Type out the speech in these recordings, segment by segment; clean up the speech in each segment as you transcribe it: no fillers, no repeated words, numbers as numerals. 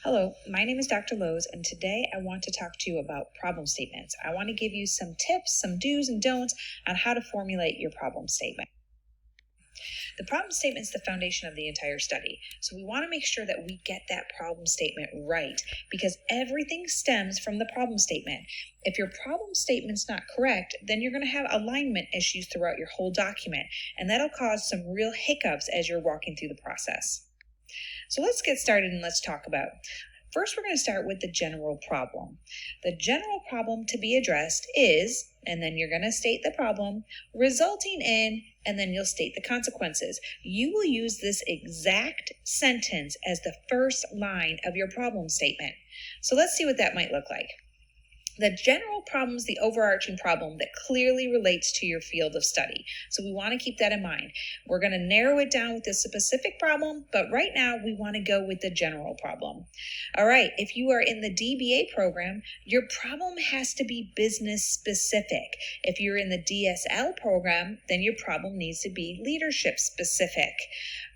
Hello, my name is Dr. Lowe's, and today I want to talk to you about problem statements. I want to give you some tips, some do's and don'ts on how to formulate your problem statement. The problem statement is the foundation of the entire study, so we want to make sure that we get that problem statement right because everything stems from the problem statement. If your problem statement's not correct, then you're going to have alignment issues throughout your whole document, and that'll cause some real hiccups as you're walking through the process. So let's get started and let's talk about. First, we're going to start with the general problem. The general problem to be addressed is, and then you're going to state the problem, resulting in, and then you'll state the consequences. You will use this exact sentence as the first line of your problem statement. So let's see what that might look like. The general problem is the overarching problem that clearly relates to your field of study. So we want to keep that in mind. We're going to narrow it down with the specific problem, but right now we want to go with the general problem. All right, if you are in the DBA program, your problem has to be business specific. If you're in the DSL program, then your problem needs to be leadership specific.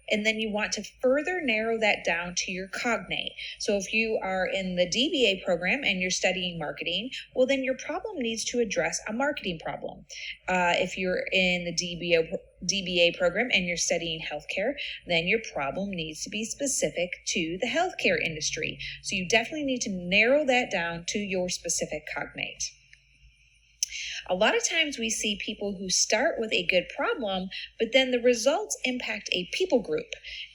And then you want to further narrow that down to your cognate. So if you are in the DBA program and you're studying marketing, well, then your problem needs to address a marketing problem. If you're in the DBA program and you're studying healthcare, then your problem needs to be specific to the healthcare industry. So you definitely need to narrow that down to your specific cognate. A lot of times we see people who start with a good problem, but then the results impact a people group.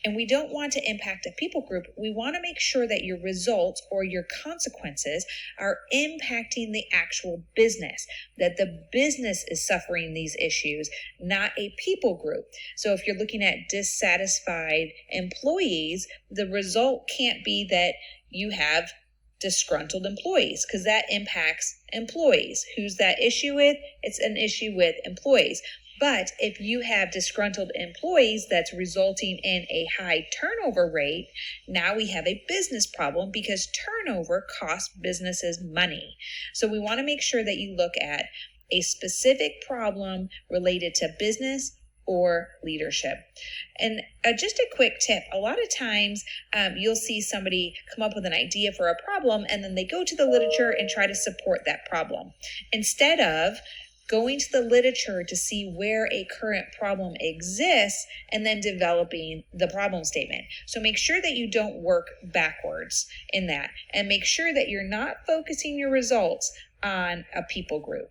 And we don't want to impact a people group. We want to make sure that your results or your consequences are impacting the actual business, that the business is suffering these issues, not a people group. So if you're looking at dissatisfied employees, the result can't be that you have disgruntled employees, because that impacts employees. Who's that issue with? It's an issue with employees. But if you have disgruntled employees that's resulting in a high turnover rate, now we have a business problem because turnover costs businesses money. So we want to make sure that you look at a specific problem related to business or leadership. And just a quick tip, a lot of times you'll see somebody come up with an idea for a problem and then they go to the literature and try to support that problem. Instead of going to the literature to see where a current problem exists and then developing the problem statement. So make sure that you don't work backwards in that, and make sure that you're not focusing your results on a people group.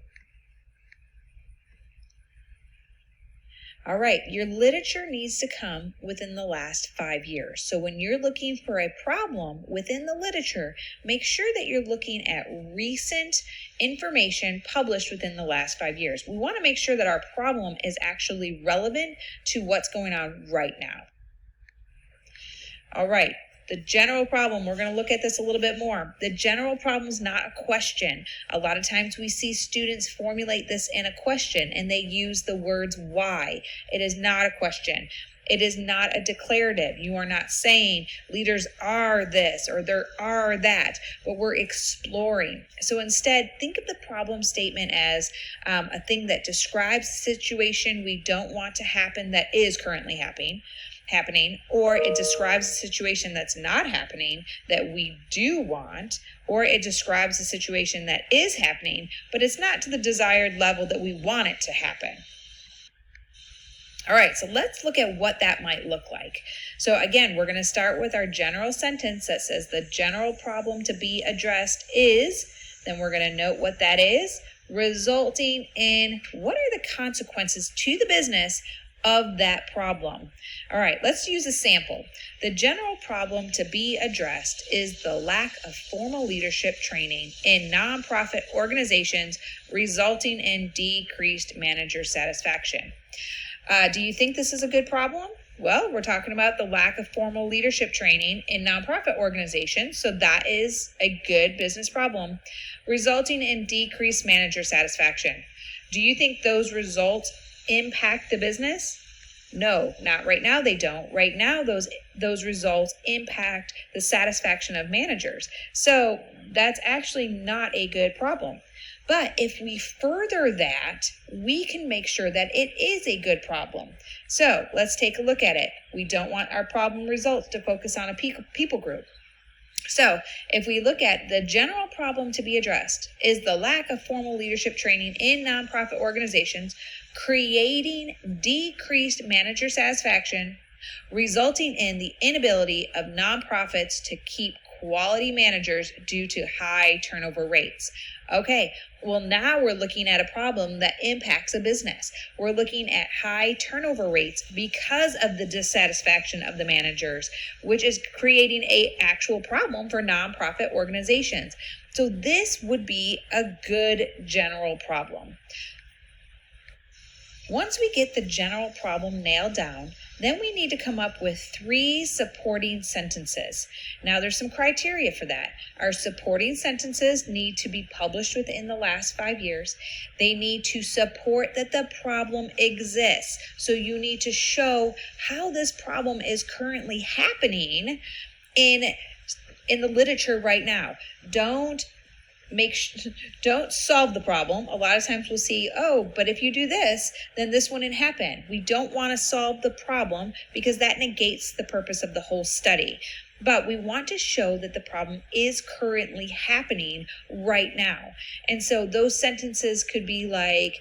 All right, your literature needs to come within the last 5 years. So when you're looking for a problem within the literature, make sure that you're looking at recent information published within the last 5 years. We want to make sure that our problem is actually relevant to what's going on right now. All right. The general problem, we're going to look at this a little bit more. The general problem is not a question. A lot of times we see students formulate this in a question and they use the words why. It is not a question. It is not a declarative. You are not saying leaders are this or there are that, but we're exploring. So instead, think of the problem statement as a thing that describes the situation we don't want to happen that is currently happening, or it describes a situation that's not happening that we do want, or it describes a situation that is happening, but it's not to the desired level that we want it to happen. All right, so let's look at what that might look like. So again, we're going to start with our general sentence that says the general problem to be addressed is, then we're going to note what that is, resulting in what are the consequences to the business of that problem. All right, let's use a sample. The general problem to be addressed is the lack of formal leadership training in nonprofit organizations, resulting in decreased manager satisfaction. Do you think this is a good problem? Well, we're talking about the lack of formal leadership training in nonprofit organizations, so that is a good business problem, resulting in decreased manager satisfaction. Do you think those results impact the business? No, not right now they don't. Right now those results impact the satisfaction of managers. So that's actually not a good problem. But if we further that, we can make sure that it is a good problem. So let's take a look at it. We don't want our problem results to focus on a people group. So if we look at the general problem to be addressed is the lack of formal leadership training in nonprofit organizations, creating decreased manager satisfaction, resulting in the inability of nonprofits to keep quality managers due to high turnover rates. Okay, well, now we're looking at a problem that impacts a business. We're looking at high turnover rates because of the dissatisfaction of the managers, which is creating an actual problem for nonprofit organizations. So this would be a good general problem. Once we get the general problem nailed down, then we need to come up with 3 supporting sentences. Now there's some criteria for that. Our supporting sentences need to be published within the last 5 years. They need to support that the problem exists. So you need to show how this problem is currently happening in the literature right now. Don't solve the problem. A lot of times we'll see, oh, but if you do this, then this wouldn't happen. We don't want to solve the problem because that negates the purpose of the whole study. But we want to show that the problem is currently happening right now. And so those sentences could be like,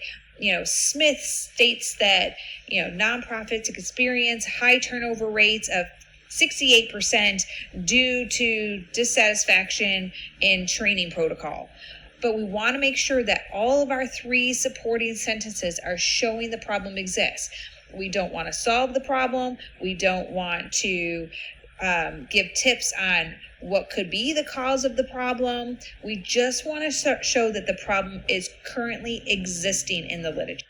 Smith states that, nonprofits experience high turnover rates of 68% due to dissatisfaction in training protocol. But we want to make sure that all of our 3 supporting sentences are showing the problem exists. We don't want to solve the problem. We don't want to give tips on what could be the cause of the problem. We just want to show that the problem is currently existing in the literature.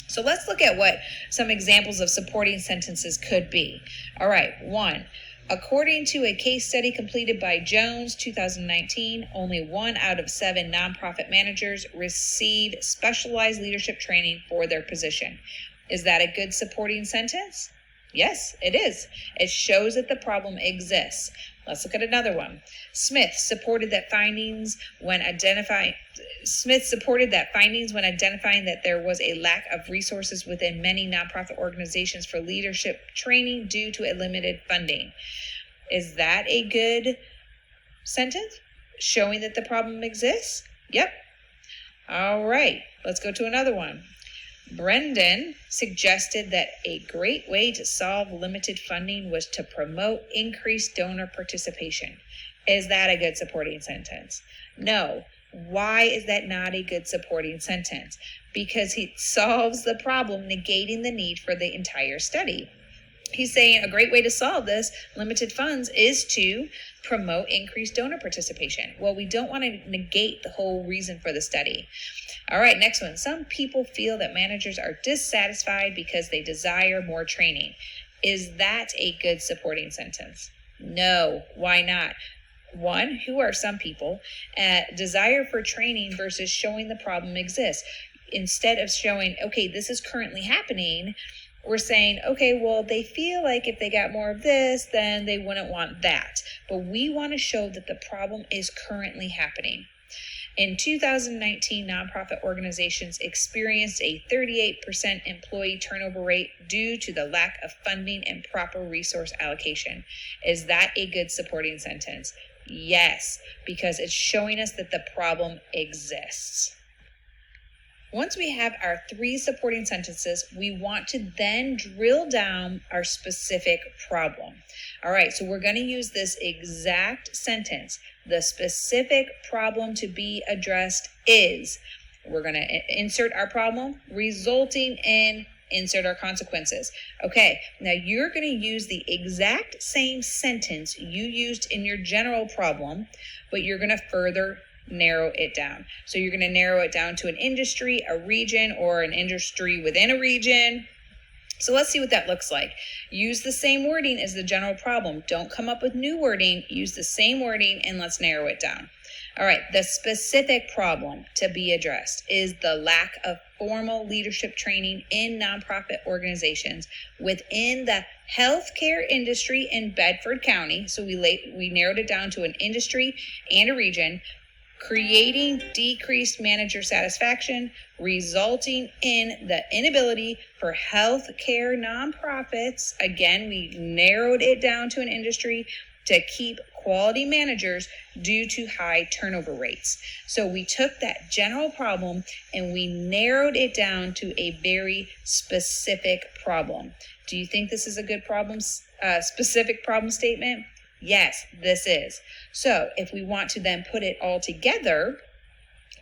So let's look at what some examples of supporting sentences could be. All right, 1. According to a case study completed by Jones, 2019, only 1 out of 7 nonprofit managers received specialized leadership training for their position. Is that a good supporting sentence? Yes, it is. It shows that the problem exists. Let's look at another one. Smith supported that findings when identifying that there was a lack of resources within many nonprofit organizations for leadership training due to a limited funding. Is that a good sentence? Showing that the problem exists? Yep. All right, let's go to another one. Brendan suggested that a great way to solve limited funding was to promote increased donor participation. Is that a good supporting sentence? No. Why is that not a good supporting sentence? Because he solves the problem, negating the need for the entire study. He's saying a great way to solve this limited funds is to promote increased donor participation. Well, we don't want to negate the whole reason for the study. All right, next one. Some people feel that managers are dissatisfied because they desire more training. Is that a good supporting sentence? No. Why not? 1, who are some people? Desire for training versus showing the problem exists. Instead of showing, okay, this is currently happening, we're saying, okay, well, they feel like if they got more of this, then they wouldn't want that. But we want to show that the problem is currently happening. In 2019, nonprofit organizations experienced a 38% employee turnover rate due to the lack of funding and proper resource allocation. Is that a good supporting sentence? Yes, because it's showing us that the problem exists. Once we have our 3 supporting sentences, we want to then drill down our specific problem. All right, so we're going to use this exact sentence. The specific problem to be addressed is, we're going to insert our problem, resulting in, insert our consequences. Okay, now you're going to use the exact same sentence you used in your general problem, but you're going to further narrow it down. So you're going to narrow it down to an industry, a region, or an industry within a region. So let's see what that looks like. Use the same wording as the general problem. Don't come up with new wording. Use the same wording and let's narrow it down. All right, the specific problem to be addressed is the lack of formal leadership training in nonprofit organizations within the healthcare industry in Bedford County. So we narrowed it down to an industry and a region, creating decreased manager satisfaction, resulting in the inability for healthcare nonprofits. Again, we narrowed it down to an industry to keep quality managers due to high turnover rates. So we took that general problem and we narrowed it down to a very specific problem. Do you think this is a good specific problem statement? Yes, this is. So if we want to then put it all together,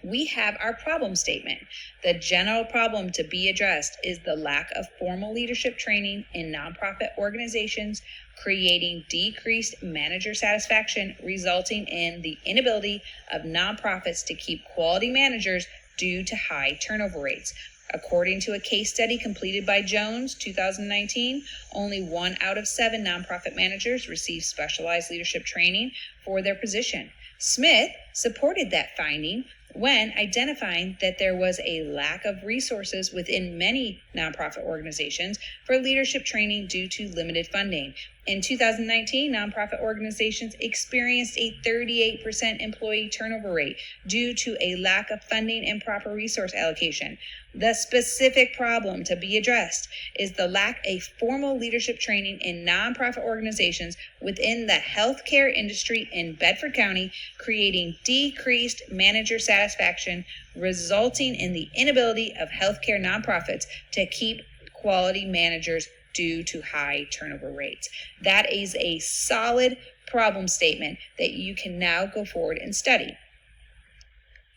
we have our problem statement. The general problem to be addressed is the lack of formal leadership training in nonprofit organizations, creating decreased manager satisfaction, resulting in the inability of nonprofits to keep quality managers due to high turnover rates. According to a case study completed by Jones, 2019, only 1 out of 7 nonprofit managers received specialized leadership training for their position. Smith supported that finding when identifying that there was a lack of resources within many nonprofit organizations for leadership training due to limited funding. In 2019, nonprofit organizations experienced a 38% employee turnover rate due to a lack of funding and proper resource allocation. The specific problem to be addressed is the lack of formal leadership training in nonprofit organizations within the healthcare industry in Bedford County, creating decreased manager satisfaction, resulting in the inability of healthcare nonprofits to keep quality managers due to high turnover rates. That is a solid problem statement that you can now go forward and study.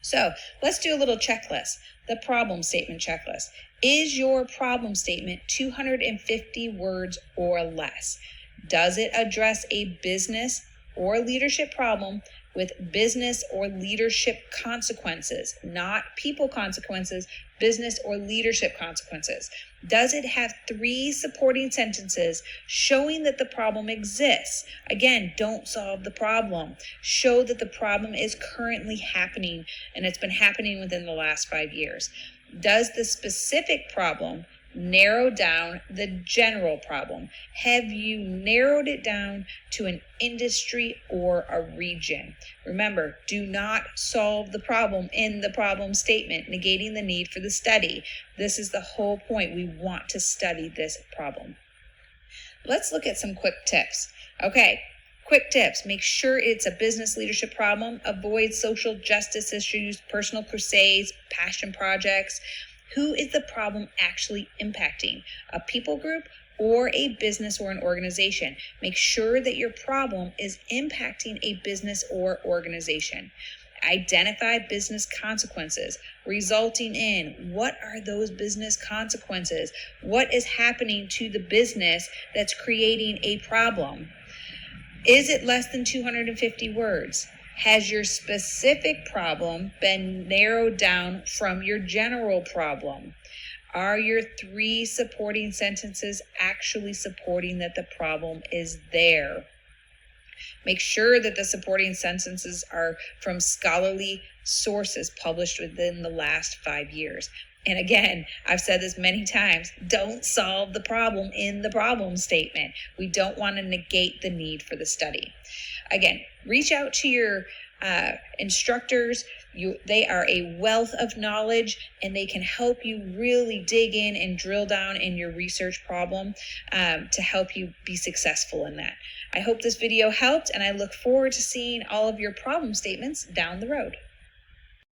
So let's do a little checklist, the problem statement checklist. Is your problem statement 250 words or less? Does it address a business or leadership problem with business or leadership consequences, not people consequences, business or leadership consequences? Does it have 3 supporting sentences showing that the problem exists? Again, don't solve the problem. Show that the problem is currently happening and it's been happening within the last 5 years. Does the specific problem narrow down the general problem? Have you narrowed it down to an industry or a region? Remember, do not solve the problem in the problem statement, negating the need for the study. This is the whole point. We want to study this problem. Let's look at some quick tips. Okay, quick tips. Make sure it's a business leadership problem. Avoid social justice issues, personal crusades, passion projects. Who is the problem actually impacting? A people group or a business or an organization? Make sure that your problem is impacting a business or organization. Identify business consequences resulting in. What are those business consequences? What is happening to the business that's creating a problem? Is it less than 250 words? Has your specific problem been narrowed down from your general problem? Are your 3 supporting sentences actually supporting that the problem is there? Make sure that the supporting sentences are from scholarly sources published within the last 5 years. And again, I've said this many times, don't solve the problem in the problem statement. We don't want to negate the need for the study. Again, reach out to your instructors. They are a wealth of knowledge and they can help you really dig in and drill down in your research problem to help you be successful in that. I hope this video helped and I look forward to seeing all of your problem statements down the road.